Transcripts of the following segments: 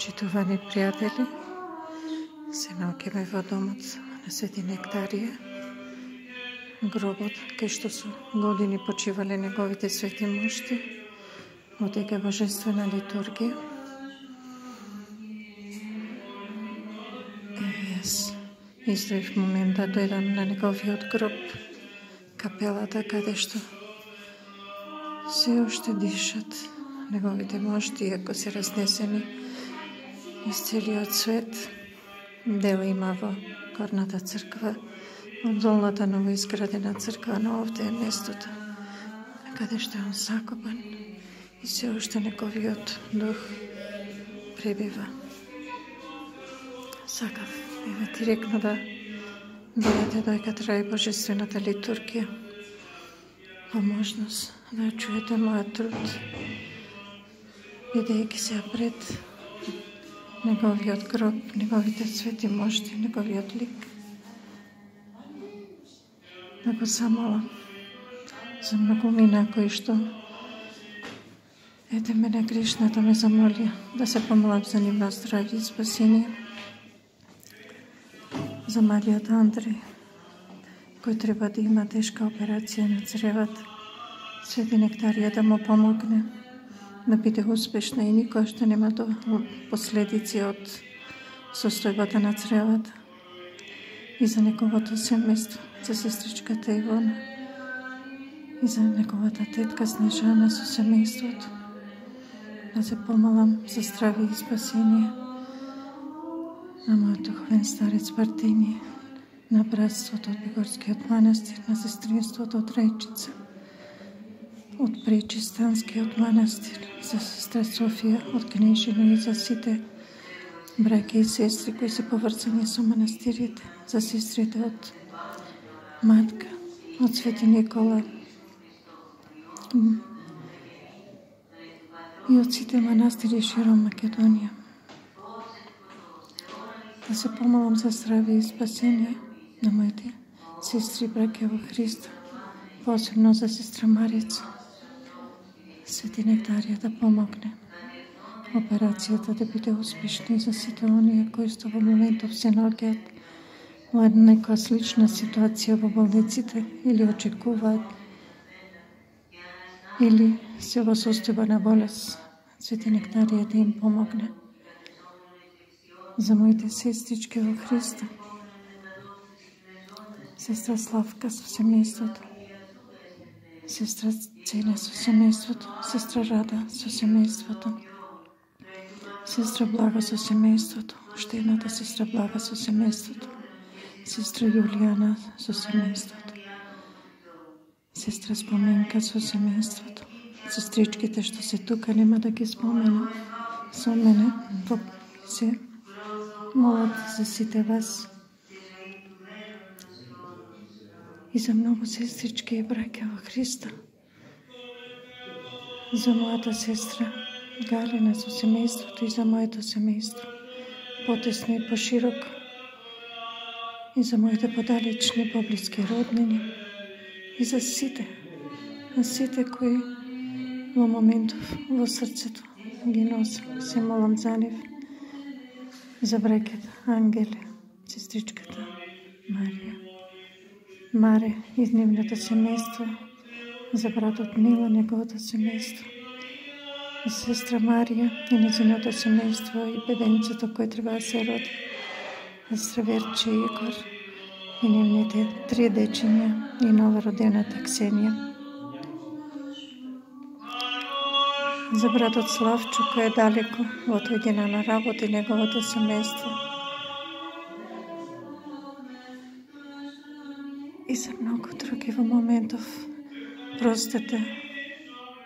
Почитувани пријатели, се наоѓаме во домот на Свети Нектарија, гробот кај што со години почивале неговите свети мошти, во дека божествена литургија. Јас издвоив момент да дојдам на неговиот гроб, капелата каде што се уште дишат неговите мошти, иако се разнесени из целиот свет. Дел има во горната црква, во долната новоизградена црква, но овде е местото каде што е он закопан и се уште неговиот дух пребива. Сакав еве директно да бидете доека трае божествената литургија, во можност да чуете мојот труд, бидејќи се пред неговиот гроб, неговите свети мошти, неговиот лик. Да го замолам за многумина кои што ете мене грешната ме замолија да се помолам за нивно здравје и спасение. За малиот Андреј, кој треба да има тешка операција на цревата, Свети Нектарија да му помогне да биде успешна и никош да нема последици од состојбата на цревата. И за неговото семејство, за сестричката Ивона, и за неговата тетка Снежана со семејството. Да се помолам за здравје и спасение на мојот духовен старец Бартиње, на братството од Бегорскиот манастир, на сестринството од Рајчица, од Пречистанскиот манастир, за сестра Софија од Кнежино и за сите браќа и сестри кои се поврзани со манастирите, за сестрите од Матка, од Свети Никола и од сите манастири широм Македонија. Да се помолам за здравје и спасение на моите сестри и браќа во Христа, посебно за сестра Марица. Свети Нектарија да помогне операцијата да биде успешна и за сите оние кои што во моментов се наоѓаат во една некоја слична ситуација во болниците или очекуваат или се во состојба на болест. Свети Нектарија да им помогне. За моите сестрички во Христа, сестра Славка со семејството, сестра Цене со семејството, сестра Рада со семејството, сестра Блага со семејството, уште едната сестра Блага со семејството, сестра Јулијана со семејството, сестра Споменка со семејството. Сестричките што се тука нема да ги споменам, со мене се молат за сите вас и за многу сестрички и браќа во Христа. За мојата сестра Галина со семејството и за моето семејство, потесно и пошироко, и за моите подалечни, поблиски роднини, и за сите кои во моментов во срцето ги носам. Се молам за нив, за браќата Ангеле, сестричката Марија, Маре и нивното семејство, за братот Мила, неговото семејство, за сестра Марија и нејзиното семејство и бебенцето кој треба да се роди, за сестра Верче и Игор и нивните 3 дечиња и новородената Ксенија. За братот Славчо кој е далеко во отоѓена на работа и неговото семејство. И за многу други во моментов. Простете,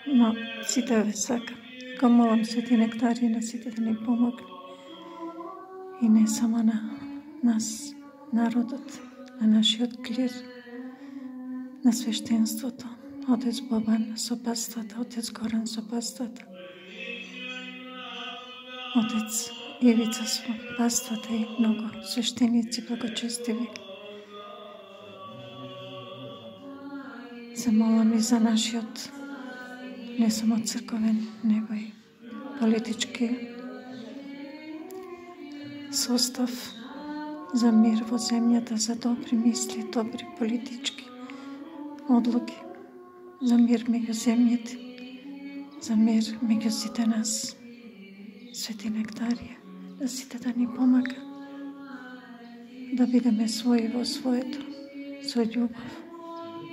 но сите ве сакам. Го молам Свети Нектарија на сите да ни помогне. И не само на нас, народот, на нашиот клир, на свештенството, Отец Бобан со паствата, Отец Горан со паствата, Отец Ивица со паствата и многу свештеници благочестиви. Се молам и за нашиот не само црковен, него и политички состав за мир во земјата, за добри мисли, добри политички одлуки, за мир меѓу земјите, за мир меѓу сите нас. Свети Нектарија, да сите да ни помага, да бидеме своји во своето, со љубов,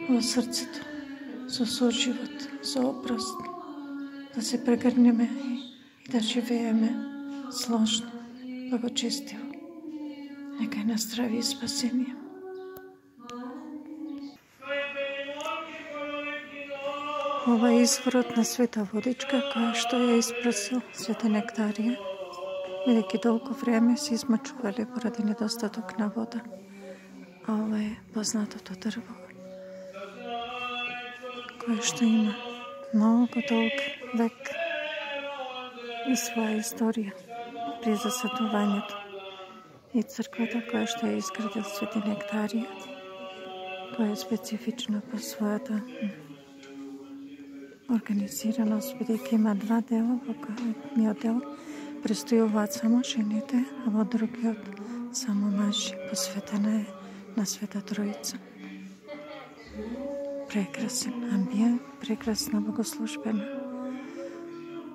во срцето, со соживот, со опрост, да се прегрнеме и да живееме сложно, благочестиво. Нека е на здравие и спасение. Ова е изворот на света водичка, која што ја испрасил Свети Нектарија, бидејќи долго време се измачувале поради недостаток на вода. А ова е познатото дрво, кое што има многу долг век и своја историја при засадувањето. И црквата која што ја изградил Свети Нектарија, која е специфична по својата организираност, бидејќи има два дела, во едниот дел престојуваат само жените, а во другиот само мажи. Посветена е на Света Троица. Прекрасен амбиент, прекрасна богослужбена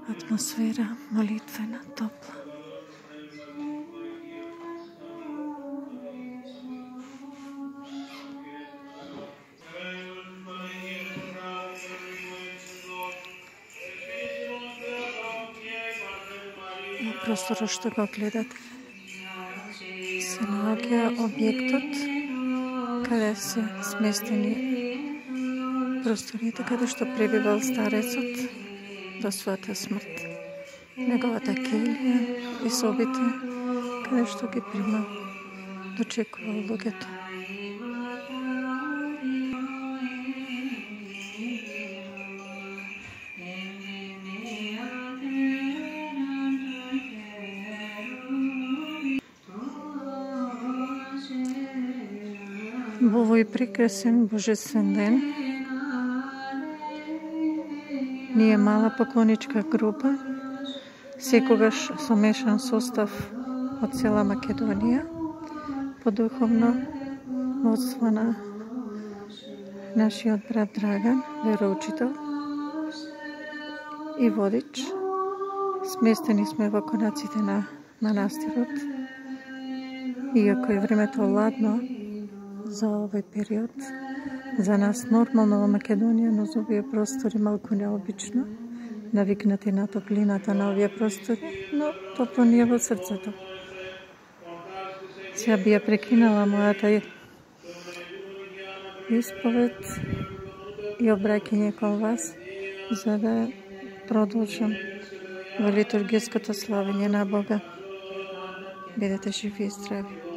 атмосфера, молитвена, топла. Просторот што го гледате се наоѓа објектот каде се сместени просториите каде што пребивал старецот до својата смрт. Неговата келија и собите каде што ги примал, дочекувал луѓето. Во овој прекрасен божествен ден ние мала поклоничка група, секогаш со мешан состав од цела Македонија, по духовно водство на нашиот брат Драган, вероучител и водич. Сместени сме во конаците на манастирот, иако е времето ладно за овој период. За нас нормално во Македонија, но за овие простори малку необично, навикнати на топлината на овие простори, но топло ни е во срцето. Сега би ја прекинала мојата исповед и обраќање кон вас, за да продолжам во литургиското славење на Бога. Бидете живи и здрави.